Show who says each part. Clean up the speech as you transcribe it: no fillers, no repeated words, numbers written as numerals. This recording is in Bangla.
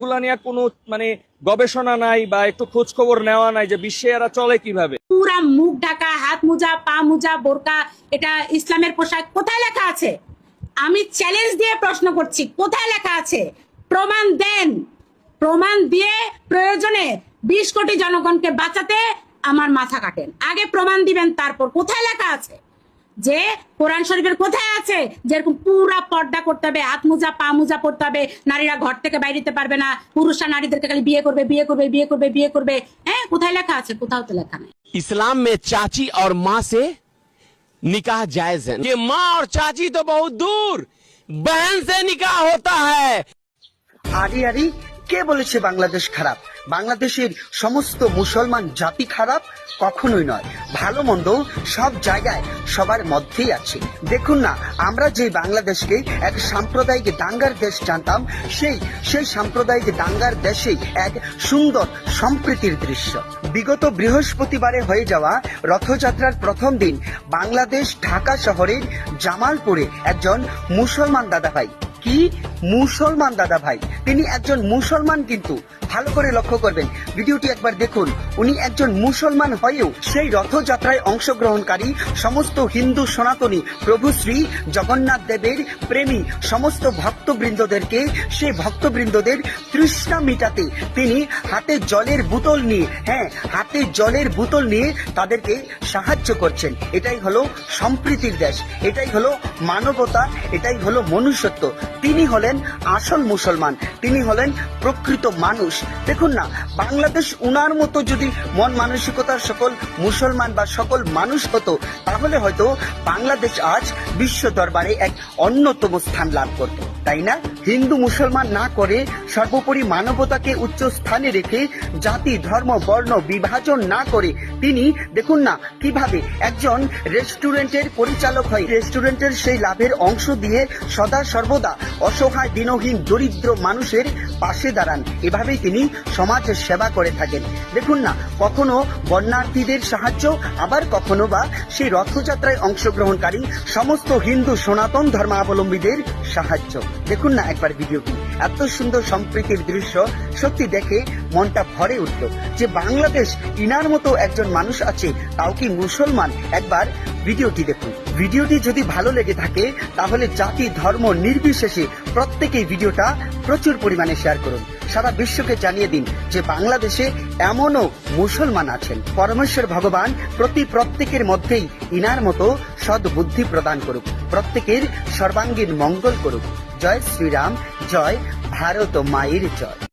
Speaker 1: গুলা নিয়ে কোনো মানে গবেষণা নাই বা একটু খোঁজ খবর নেওয়া নাই যে বিশ্বে এরা চলে কিভাবে।
Speaker 2: পুরা মুখ ঢাকা, হাত মোজা, পা মোজা, বোরকা, এটা ইসলামের পোশাক কোথায় লেখা আছে? আমি চ্যালেঞ্জ দিয়ে প্রশ্ন করছি, কোথায় লেখা আছে? প্রমাণ দেন। প্রমাণ দিয়ে প্রয়োজনে 20 কোটি জনগণকে বাঁচাতে আমার মাথা কাটেন। আগে প্রমাণ দিবেন, তারপর কোথায় লেখা আছে যে কোরআন শরীফের কোথায় আছে যেরকম পুরা পর্দা করতে হবে, হাত মোজা পা মোজা পড়তে হবে, নারীরা ঘর থেকে বাইরে যেতে পারবে না, পুরুষরা নারীদেরকে খালি বিয়ে করবে বিয়ে করবে বিয়ে করবে বিয়ে করবে। হ্যাঁ, কোথায় লেখা আছে? কোথাও তো লেখা নেই।
Speaker 3: इस्लाम में चाची और माँ से निकाह जायज है। ये माँ और चाची तो बहुत दूर, बहन से निकाह होता है।
Speaker 4: আরে আরে, কে বলেছে বাংলাদেশ খারাপ? বাংলাদেশের সমস্ত মুসলমান জাতি খারাপ? কখনোই নয়। ভালো মন্দ সব জায়গায় সবার মধ্যেই আছে। দেখুন না, আমরা যে বাংলাদেশকে এক সাম্প্রদায়িক দাঙ্গার দেশ জানতাম, সেই সাম্প্রদায়িক দাঙ্গার দেশে এক সুন্দর সম্প্রীতির দৃশ্য। বিগত বৃহস্পতিবারে হয়ে যাওয়া রথযাত্রার প্রথম দিন বাংলাদেশ ঢাকা শহরের জামালপুরে একজন মুসলমান দাদাভাই, কি মুসলমান দাদা ভাই, তিনি একজন মুসলমান, কিন্তু ভালো করে লক্ষ্য করবেন, ভিডিওটি একবার দেখুন। উনি একজন মুসলমান হয়েও সেই রথযাত্রায় অংশগ্রহণকারী সমস্ত হিন্দু সনাতনী প্রভু শ্রী জগন্নাথ দেবের প্রেমী সমস্ত ভক্তবৃন্দদেরকে, সেই ভক্তবৃন্দদের তৃষ্ণা মিটাতে তিনি হাতে জলের বোতল নিয়ে, হ্যাঁ হাতে জলের বোতল নিয়ে তাদেরকে সাহায্য করছেন। এটাই হলো সম্প্রীতির দেশ, এটাই হলো মানবতা, এটাই হলো মনুষ্যত্ব। তিনি হলেন আসল মুসলমান, তিনি হলেন প্রকৃত মানুষ। দেখুন না, বাংলাদেশ উনার মতো যদি মন মানসিকতার সকল মুসলমান বা সকল মানুষ হতো, তাহলে হয়তো বাংলাদেশ আজ বিশ্ব দরবারে এক অন্যতম স্থান লাভ করত, তাই না? হিন্দু মুসলমান না করে সর্বোপরি মানবতাকে উচ্চ স্থানে রেখে জাতি ধর্ম বর্ণ বিভাজন না করে তিনি দেখুন না কিভাবে একজন রেস্টুরেন্টের পরিচালক হয়, রেস্টুরেন্টের সেই লাভের অংশ দিয়ে সদা সর্বদা অসহায় দিনহীন দরিদ্র মানুষের পাশে দাঁড়ান। এভাবেই তিনি সমাজের সেবা করে থাকেন। দেখুন না, কখনো বন্যার্থীদের সাহায্য, আবার কখনো বা সেই রথযাত্রায় অংশগ্রহণকারী সমস্ত হিন্দু সনাতন ধর্মাবলম্বীদের সাহায্য। দেখুন না একবার ভিডিওটি, এত সুন্দর সম্প্রীতির দৃশ্য, সত্যি দেখে মনটা ভরে উঠল যে বাংলাদেশ ইনার মতো একজন মানুষ আছে, তাও কি মুসলমান। একবার ভিডিওটি দেখুন। ভিডিওটি যদি ভালো লেগে থাকে তাহলে জাতি ধর্ম নির্বিশেষে প্রত্যেকেই ভিডিওটা প্রচুর পরিমাণে শেয়ার করুন। সারা বিশ্বকে জানিয়ে দিন যে বাংলাদেশে এমনও মুসলমান আছেন। পরমেশ্বর ভগবান প্রত্যেকের মধ্যেই ইনার মতো সদ্বুদ্ধি প্রদান করুক, প্রত্যেকের সর্বাঙ্গীন মঙ্গল করুক। জয় শ্রীরাম, জয় ভারত মায়ের জয়।